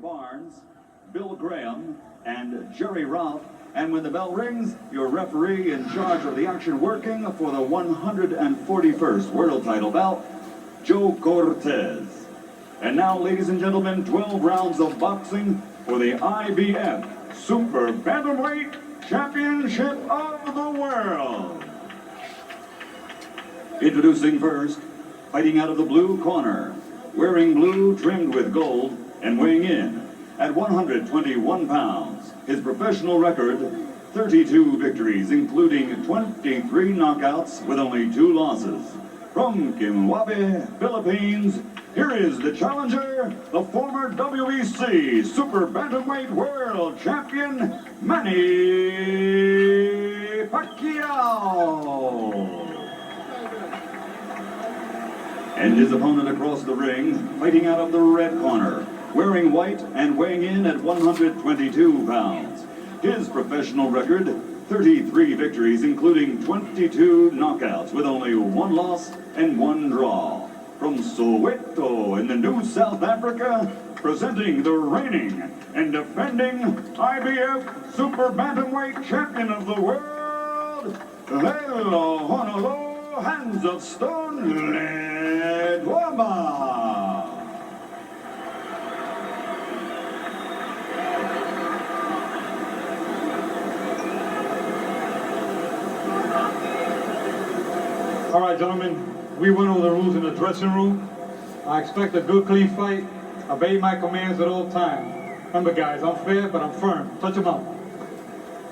Barnes, Bill Graham, and Jerry Ralph. And when the bell rings, your referee in charge of the action working for the 141st World Title bout, Joe Cortez. And now, ladies and gentlemen, 12 rounds of boxing for the IBF Super Bantamweight Championship of the World. Introducing first, fighting out of the blue corner, wearing blue trimmed with gold and weighing in at 121 pounds. His professional record, 32 victories, including 23 knockouts with only 2 losses. From Ledwaba, Philippines, here is the challenger, the former WBC Super Bantamweight World Champion, Manny Paquiao. And his opponent across the ring, fighting out of the red corner, wearing white and weighing in at 122 pounds. His professional record, 33 victories, including 22 knockouts, with only 1 loss and 1 draw. From Soweto in the New South Africa, presenting the reigning and defending IBF Super Bantamweight Champion of the World, Honolulu Hands of Stone, Ledwaba. All right, gentlemen, we went over the rules in the dressing room. I expect a good, clean fight. Obey my commands at all times. Remember, guys, I'm fair, but I'm firm. Touch him out.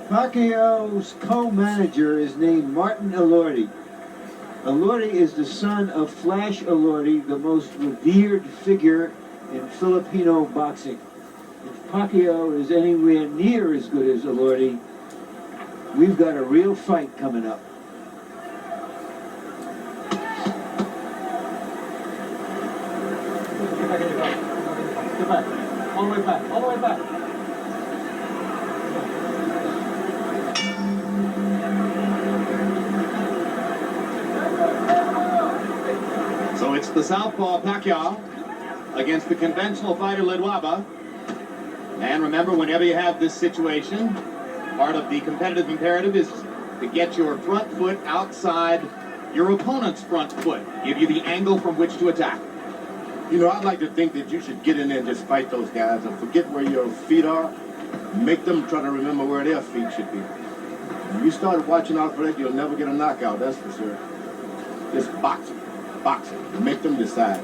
Paquiao's co-manager is named Martin Elordi. Elordi is the son of Flash Elordi, the most revered figure in Filipino boxing. If Paquiao is anywhere near as good as Elordi, we've got a real fight coming up. Get back. All the way back. All the way back. So it's the southpaw Paquiao against the conventional fighter Ledwaba. And remember, whenever you have this situation, part of the competitive imperative is to get your front foot outside your opponent's front foot. Give you the angle from which to attack. You know, I'd like to think that you should get in there and just fight those guys and forget where your feet are. Make them try to remember where their feet should be. If you start watching out for that, you'll never get a knockout, that's for sure. Just boxing. Make them decide.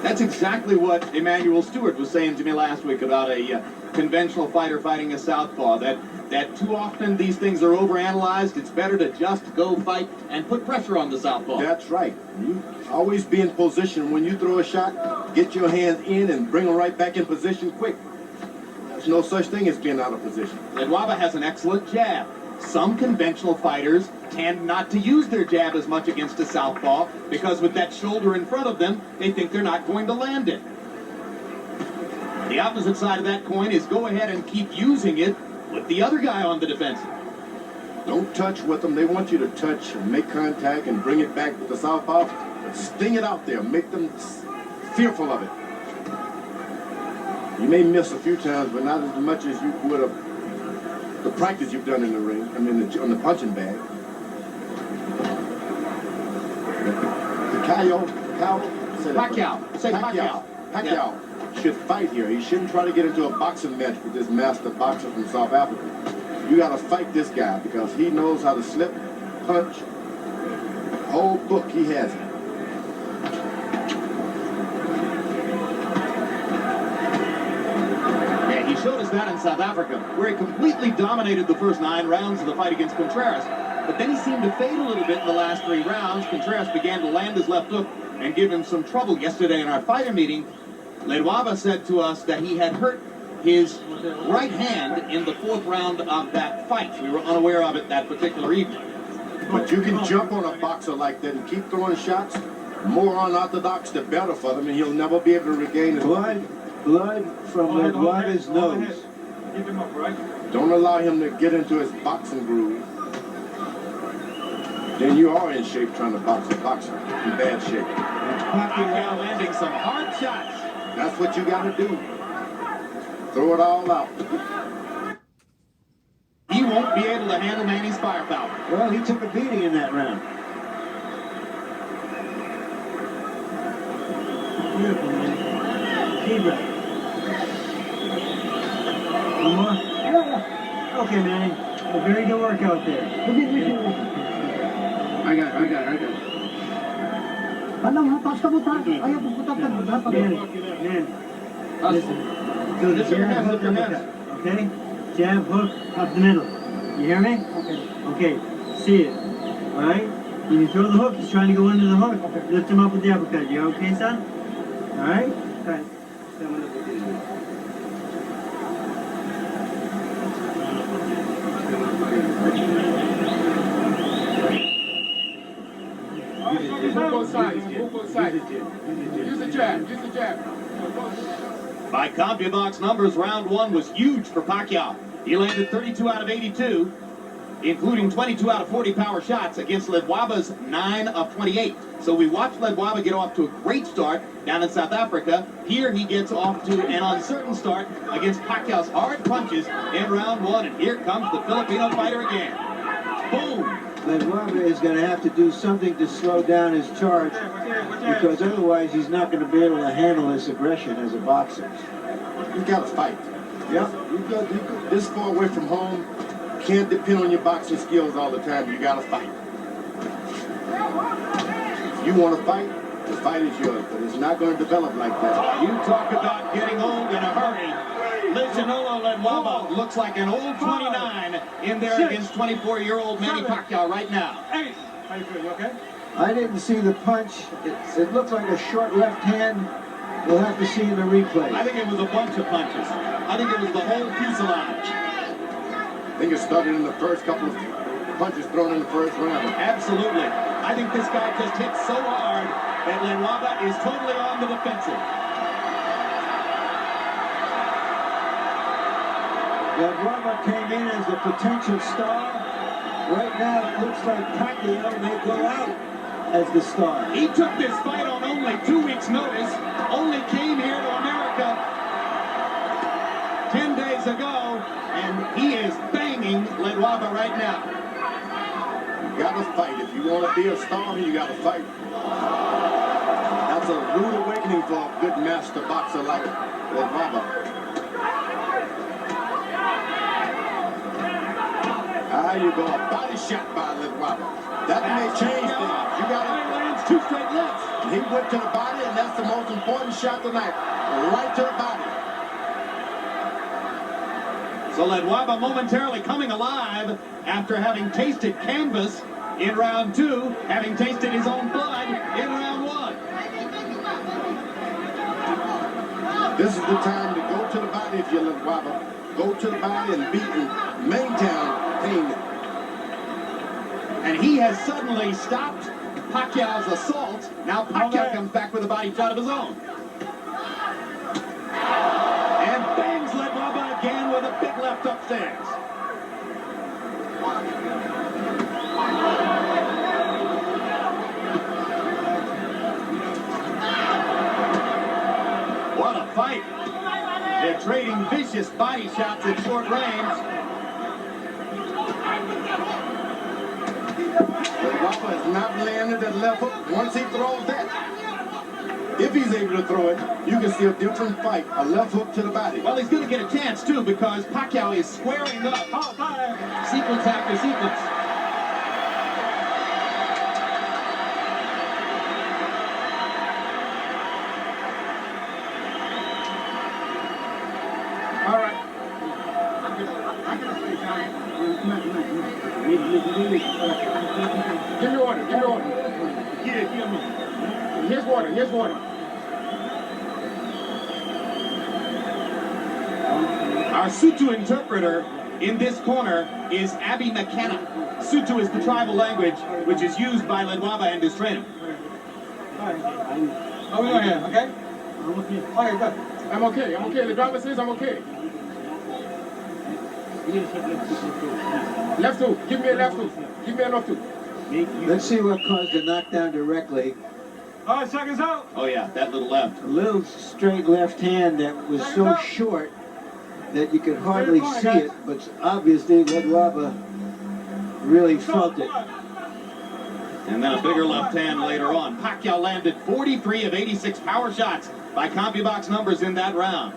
That's exactly what Emmanuel Stewart was saying to me last week about a conventional fighter fighting a southpaw. That too often these things are overanalyzed. It's better to just go fight and put pressure on the southpaw. That's right. You always be in position. When you throw a shot, get your hands in and bring them right back in position quick. There's no such thing as being out of position. Ledwaba has an excellent jab. Some conventional fighters tend not to use their jab as much against a southpaw because with that shoulder in front of them, they think they're not going to land it. The opposite side of that coin is go ahead and keep using it with the other guy on the defensive. Don't touch with them. They want you to touch and make contact and bring it back with the southpaw. Sting it out there. Make them fearful of it. You may miss a few times, but not as much as you would have the practice you've done in the ring. I mean, on the punching bag. Paquiao should fight here. He shouldn't try to get into a boxing match with this master boxer from South Africa. You got to fight this guy because he knows how to slip, punch. Whole book, he has it. Yeah, he showed us that in South Africa, where he completely dominated the first 9 rounds of the fight against Contreras. But then he seemed to fade a little bit in the last 3 rounds. Contreras began to land his left hook and give him some trouble. Yesterday in our fighter meeting, Ledwaba said to us that he had hurt his right hand in the 4th round of that fight. We were unaware of it that particular evening. But you can jump on a boxer like that and keep throwing shots. More unorthodox, the better for them, and he'll never be able to regain his blood from Ledwaba's nose. Keep him up, right? Don't allow him to get into his boxing groove. Then you are in shape trying to box a boxer. In bad shape. Paquiao landing some hard shots. That's what you got to do. Throw it all out. He won't be able to handle Manny's firepower. Well, he took a beating in that round. Beautiful, man. Deep breath. One more? Yeah. Okay, Manny. A very good workout there. I got it. Manny, listen. So the Lift your jab, hands, hook, lift your hands. uppercut. Okay? Jab, hook, up the middle. You hear me? Okay. See it. Alright? When you throw the hook, he's trying to go under the hook. Lift him up with the uppercut. You okay, son? Alright? Okay. Move both sides. Use the jab. By CompuBox numbers, round one was huge for Paquiao. He landed 32 out of 82, including 22 out of 40 power shots against Ledwaba's 9 of 28. So we watched Ledwaba get off to a great start down in South Africa. Here he gets off to an uncertain start against Paquiao's hard punches in round one. And here comes the Filipino fighter again. Boom! Ledwaba is going to have to do something to slow down his charge, because otherwise he's not going to be able to handle this aggression as a boxer. You got to fight. Yep. You got this far away from home. Can't depend on your boxing skills all the time. You got to fight. If you want to fight, the fight is yours, but it's not going to develop like that. You talk about getting old in a hurry. Legenolo Ledwaba looks like an old 29 in there against 24-year-old Manny Paquiao right now. Hey, how you feel? You okay? I didn't see the punch. It looked like a short left hand. We'll have to see in the replay. I think it was a bunch of punches. I think it was the whole fuselage. I think it started in the first couple of punches thrown in the first round. Absolutely. I think this guy just hit so hard that Ledwaba is totally on the defensive. Ledwaba came in as a potential star. Right now, it looks like Paquiao may go out as the star. He took this fight on only 2 weeks' notice, only came here to America 10 days ago, and he is banging Ledwaba right now. You got to fight. If you want to be a star, you got to fight. That's a rude awakening for a good master boxer like Ledwaba. You go a body shot by Ledwaba. That may change things. You got to lands 2 straight lefts. He went to the body, and that's the most important shot tonight. Right to the body. So Ledwaba momentarily coming alive after having tasted canvas in round 2, having tasted his own blood in round 1. This is the time to go to the body if you're Ledwaba. Go to the body and beat and maintain pain. And he has suddenly stopped Paquiao's assault. Now Paquiao comes back with a body shot of his own. And bangs Ledwaba again with a big left upstairs. What a fight. They're trading vicious body shots at short range. Ledwaba has not landed that left hook. Once he throws that, if he's able to throw it, you can see a different fight. A left hook to the body. Well, he's going to get a chance, too, because Paquiao is squaring up. Sequence after sequence. All right. Give me water. Give me water. Here's water. Here's water. Our Sutu interpreter in this corner is Abby McKenna. Sutu is the tribal language which is used by Ledwaba and his trainer. How we doing here, okay? Okay, good. I'm okay. I'm okay. The driver says I'm okay. Left hook. Give me a left hook. Give me a left hook. Let's see what caused the knockdown directly. All right, seconds out. Oh yeah, that little left. A little straight left hand that was so short that you could hardly see it, but obviously Ledwaba really felt it. And then a bigger left hand later on. Paquiao landed 43 of 86 power shots by CompuBox numbers in that round.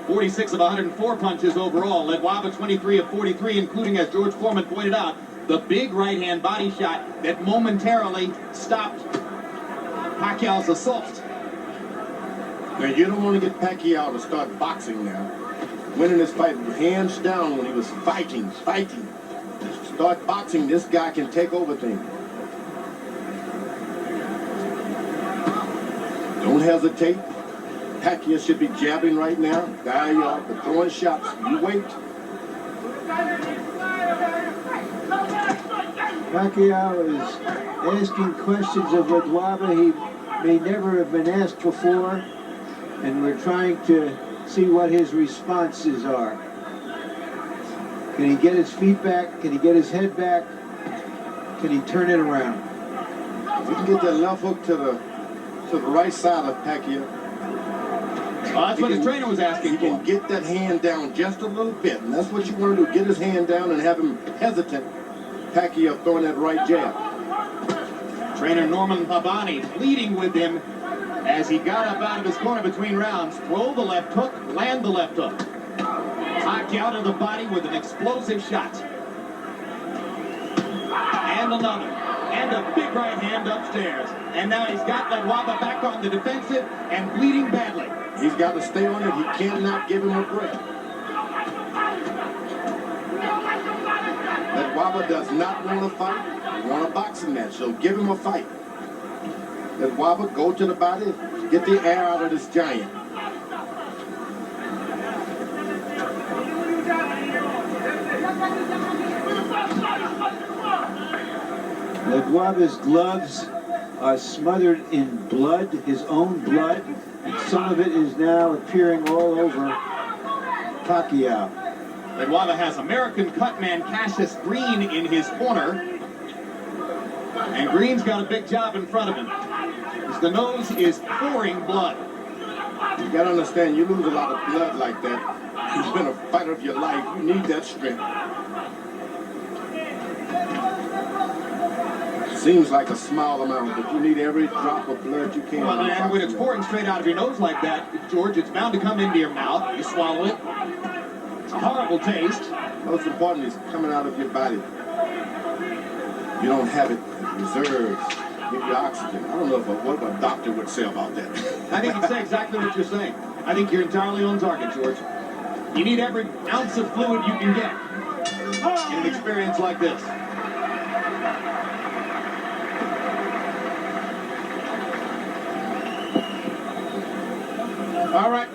46 of 104 punches overall. Ledwaba 23 of 43, including, as George Foreman pointed out, the big right-hand body shot that momentarily stopped Paquiao's assault. Now, you don't want to get Paquiao to start boxing now. Winning this fight hands down when he was fighting. Start boxing, this guy can take over things. Don't hesitate. Paquiao should be jabbing right now. There you are, but throwing shots. You wait. Paquiao is asking questions of Ledwaba he may never have been asked before, and we're trying to see what his responses are. Can he get his feet back? Can he get his head back? Can he turn it around? If you can get that left hook to the right side of Paquiao, That's what his trainer was asking he for. can get that hand down just a little bit, and that's what you want to do. Get his hand down and have him hesitant. Paquiao throwing that right jab. Trainer Norman Pabani pleading with him as he got up out of his corner between rounds. Throw the left hook, land the left hook. Paquiao to the body with an explosive shot. And another. And a big right hand upstairs. And now he's got Ledwaba back on the defensive and bleeding badly. He's got to stay on it. He cannot give him a break. Ledwaba does not want to fight. He wants a boxing match, so give him a fight. Ledwaba, go to the body, get the air out of this giant. Ledwaba's gloves are smothered in blood, his own blood, and some of it is now appearing all over Paquiao. Ledwaba has American cutman Cassius Green in his corner. And Green's got a big job in front of him. The nose is pouring blood. You got to understand, you lose a lot of blood like that. You've been a fighter of your life. You need that strength. Seems like a small amount, but you need every drop of blood you can. Well, and when it's pouring straight out of your nose like that, George, it's bound to come into your mouth. You swallow it. It's a horrible taste. Most important is coming out of your body. You don't have it reserves. Give you oxygen. I don't know what a doctor would say about that. I think he'd say exactly what you're saying. I think you're entirely on target, George. You need every ounce of fluid you can get in an experience like this. All right.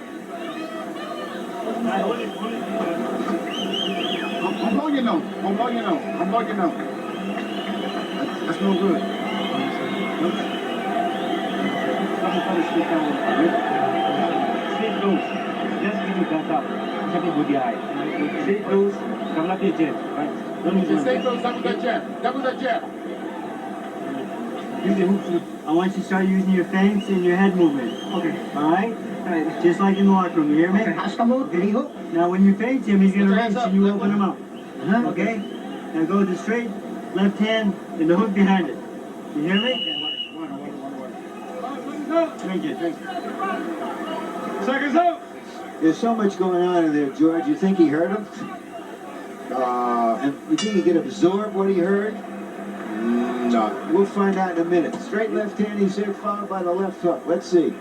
I'm blowing your nose. I'm blowing your nose. I'm blowing your nose. That's no good. Straight nose. Just give me that up. Something good the eye. Straight nose. Come up your jab. Right? Don't use Straight nose. Double that jab. Double that jab. Use the hooks. I want you to start using your fangs and your head movement. Okay. All right? Just like in the locker room, you hear me? Okay. Now when you face him, he's going to reach and you open him up. Okay? Now go with the straight left hand and the hook behind it. You hear me? Drink it. Seconds out. There's so much going on in there, George. You think he heard him? And you think he could absorb what he heard? No. We'll find out in a minute. Straight left hand, he said, followed by the left hook. Let's see.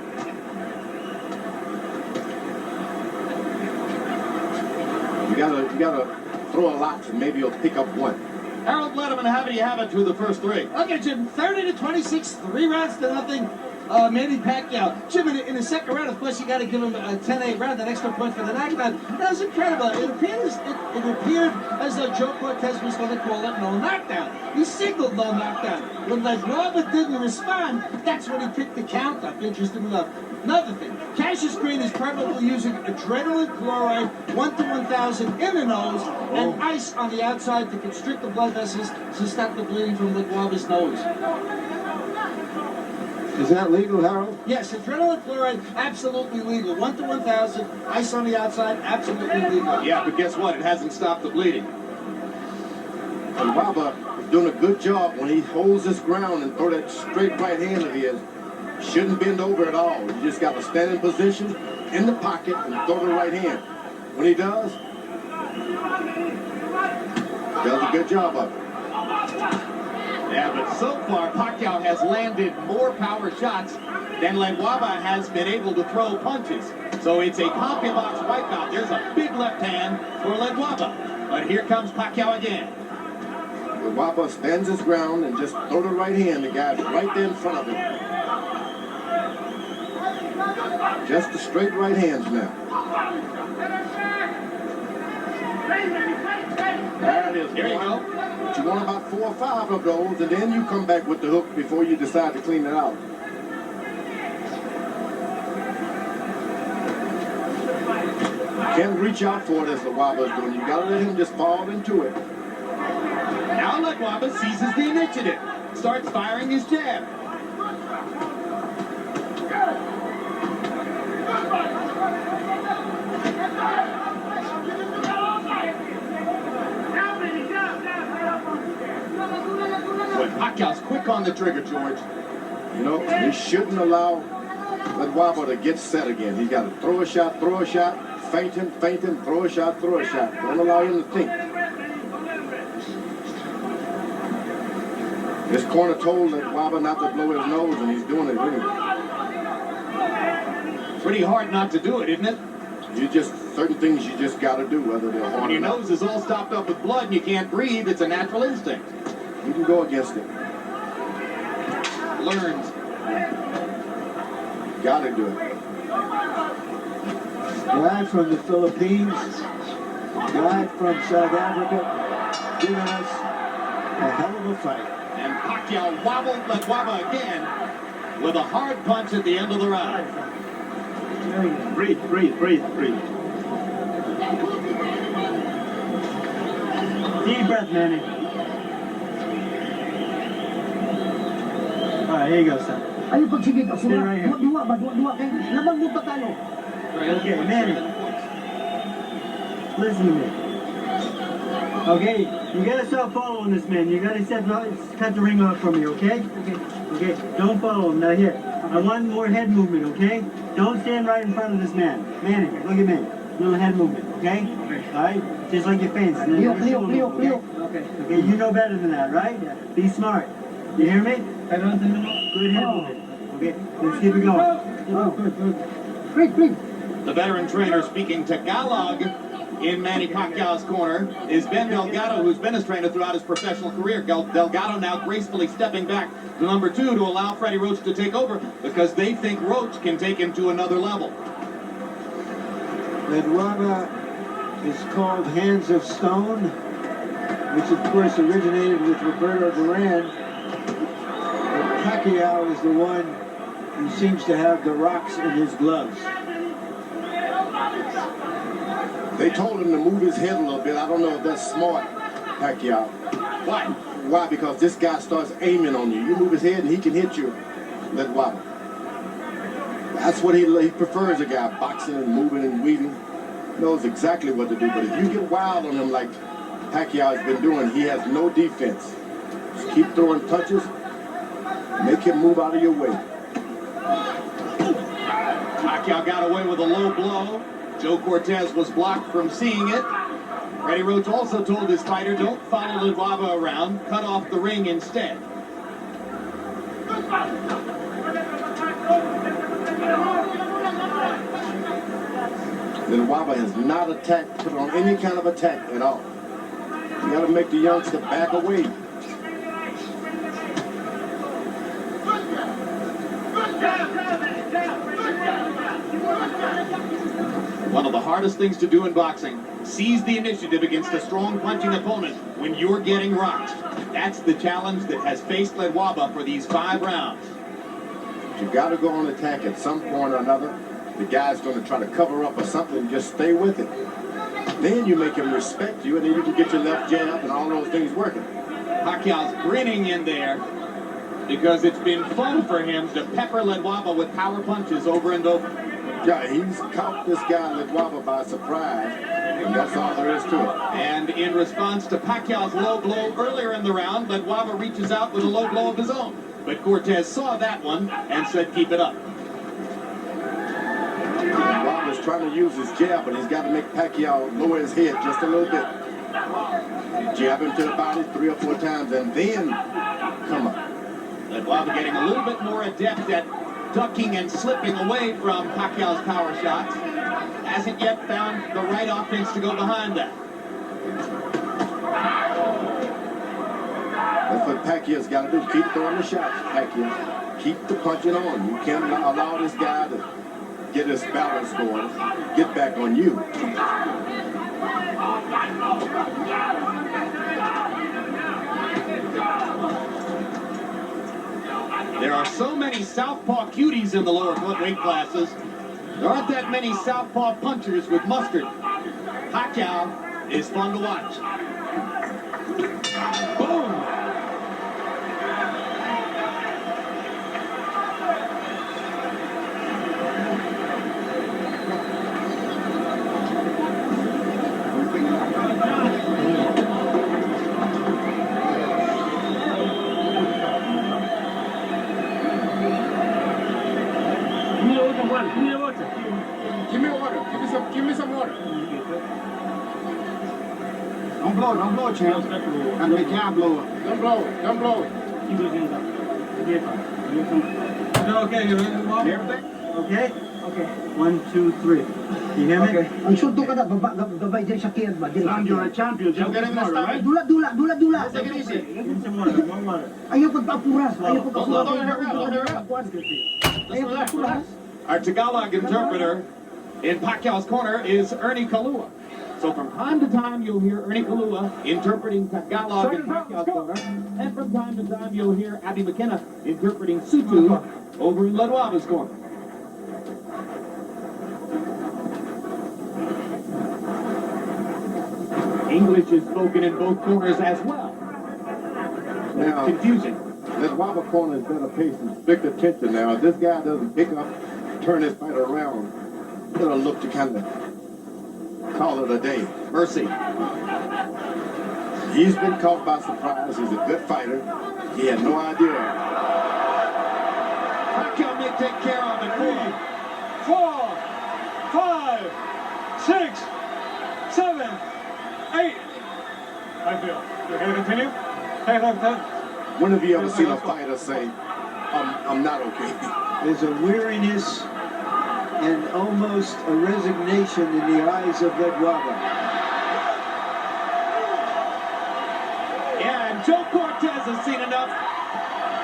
You gotta throw a lot, and maybe you'll pick up one. Harold Letterman, how do you have it through the first three? Okay, Jim, 30-26, 3 rounds to nothing. Manny Pacquiao. Jim, in the second round, of course, you got to give him a 10-8 round, an extra point for the knockdown. That was incredible. It appeared as though Joe Cortez was going to call it no knockdown. He signaled no knockdown. When Ledwaba didn't respond, that's when he picked the count up, interesting enough. Another thing, Cassius Green is probably using adrenaline chloride 1 to 1,000 in the nose and ice on the outside to constrict the blood vessels to stop the bleeding from Ledwaba's nose. Is that legal, Harold? Yes, adrenaline chloride, absolutely legal. 1 to 1,000, ice on the outside, absolutely legal. Yeah, but guess what? It hasn't stopped the bleeding. Ledwaba is doing a good job when he holds his ground and throw that straight right hand of his. Shouldn't bend over at all. You just got to stand in position, in the pocket, and throw the right hand. When he does a good job of it. Yeah, but so far, Paquiao has landed more power shots than Ledwaba has been able to throw punches. So it's a CompuBox wipeout. There's a big left hand for Ledwaba. But here comes Paquiao again. Ledwaba stands his ground and just throw the right hand. The guy's right there in front of him. Just the straight right hands now. There it is. Here you go. But you want about 4 or 5 of those, and then you come back with the hook before you decide to clean it out. You can't reach out for it as Ledwaba's doing. You got to let him just fall into it. Now Ledwaba seizes the initiative. Starts firing his jab. But Paquiao's quick on the trigger, George. You know, he shouldn't allow Ledwaba to get set again. He's got to throw a shot, feint him, throw a shot. Don't allow him to think. This corner told Ledwaba not to blow his nose, and he's doing it anyway. Pretty hard not to do it, isn't it? Certain things you just got to do, whether they're hard When or your not. nose is all stopped up with blood and you can't breathe, it's a natural instinct. You can go against it. Learns. Got to do it. Guy from the Philippines, guy from South Africa, giving us a hell of a fight. And Paquiao wobbled Ledwaba again with a hard punch at the end of the round. Breathe. Deep breath, Manny. All right, here you go, son. Ayaw pagsigig ako Stay na. right here. Duwa ba? Duwa kay lamang mo pa tayo. Okay, Manny. Listen to me. Okay, you gotta stop following this man. You gotta cut the ring off from me, okay? Okay, don't follow him. Now here, I want more head movement, okay? Don't stand right in front of this man. Manny, look at me. Little head movement, okay? All right, just like your fence. And then your shoulder, Cleo. okay? Okay, you know better than that, right? Be smart. You hear me? Good head movement. Okay, let's keep it going. Oh, good. Breathe. The veteran trainer speaking Tagalog in Manny Pacquiao's corner is Ben Delgado, who's been his trainer throughout his professional career. Delgado now gracefully stepping back to number 2 to allow Freddie Roach to take over because they think Roach can take him to another level. Ledwaba is called Hands of Stone, which of course originated with Roberto Duran. But Paquiao is the one who seems to have the rocks in his gloves. They told him to move his head a little bit. I don't know if that's smart, Paquiao. Why? Why? Because this guy starts aiming on you. You move his head and he can hit you. Ledwaba. That's what he prefers, a guy boxing and moving and weaving. He knows exactly what to do. But if you get wild on him like Paquiao has been doing, he has no defense. Just keep throwing punches. Make him move out of your way. Paquiao got away with a low blow. Joe Cortez was blocked from seeing it. Freddie Roach also told his fighter, don't follow Ledwaba around, cut off the ring instead. Ledwaba has not put on any kind of attack at all. You got to make the youngster back away. One of the hardest things to do in boxing, seize the initiative against a strong punching opponent when you're getting rocked. That's the challenge that has faced Ledwaba for these 5 rounds. You got to go on attack at some point or another. The guy's going to try to cover up or something. Just stay with it. Then you make him respect you, and then you can get your left jab and all those things working. Pacquiao's grinning in there. because it's been fun for him to pepper Ledwaba with power punches over and over. Yeah, he's caught this guy Ledwaba by surprise, and that's all there is to it. And in response to Paquiao's low blow earlier in the round, Ledwaba reaches out with a low blow of his own. But Cortez saw that one and said, keep it up. Ledwaba's trying to use his jab, but he's got to make Paquiao lower his head just a little bit. Jab him to the body 3 or 4 times, and then come up. Ledwaba getting a little bit more adept at ducking and slipping away from Paquiao's power shots. Hasn't yet found the right offense to go behind that. That's what Paquiao's got to do. Keep throwing the shots, Paquiao. Keep the punching on. You can't allow this guy to get his balance going, get back on you. There are so many southpaw cuties in the lower weight classes. There aren't that many southpaw punchers with mustard. Paquiao is fun to watch. Boom! Give me water. Give me some water. Don't blow, champ. And they can't blow it. Don't blow. Okay, you ready to move on? Everything? Okay? Okay. 1, 2, 3. You hear me? Okay. Ang sunto ka na, gabay dyan sa kid ba? Dyan sa Son, you're a kid. champion. Just get in the stomach. Dula. Take it easy. Give me some water. More water. Ayaw pagpapuras. Ayaw Don't pagpapuras. hurry up. Ayaw pagpapuras. Our Tagalog interpreter in Paquiao's corner is Ernie Kalua. So from time to time, you'll hear Ernie Kalua interpreting Tagalog in Paquiao's corner. And from time to time, you'll hear Abby McKenna interpreting Sutu over in Ledwaba's corner. English is spoken in both corners as well. Now, Confusing. Ledwaba corner is better paced and strict attention now. If this guy doesn't pick up, turn his fight around, it'll look to kind of call it a day. Mercy. He's been caught by surprise. He's a good fighter. He had no idea. Paquiao may take care of it. 4, 5, 6, 7, 8. I feel. You okay to continue? Hey, left hand. When have you ever seen a fighter say, I'm not okay? There's a weariness and almost a resignation in the eyes of Ledwaba. Yeah, and Joe Cortez has seen enough.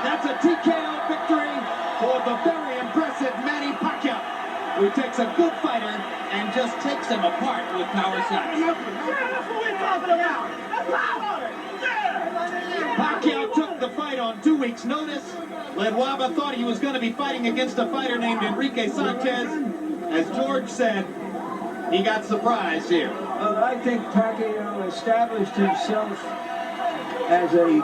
That's a TKO victory for the very impressive Manny Paquiao, who takes a good fighter and just takes him apart with power shots. Paquiao took the fight on 2 weeks' notice. Ledwaba thought he was going to be fighting against a fighter named Enrique Sanchez. As George said, he got surprised here. Well, I think Paquiao established himself as a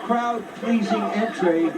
crowd-pleasing entry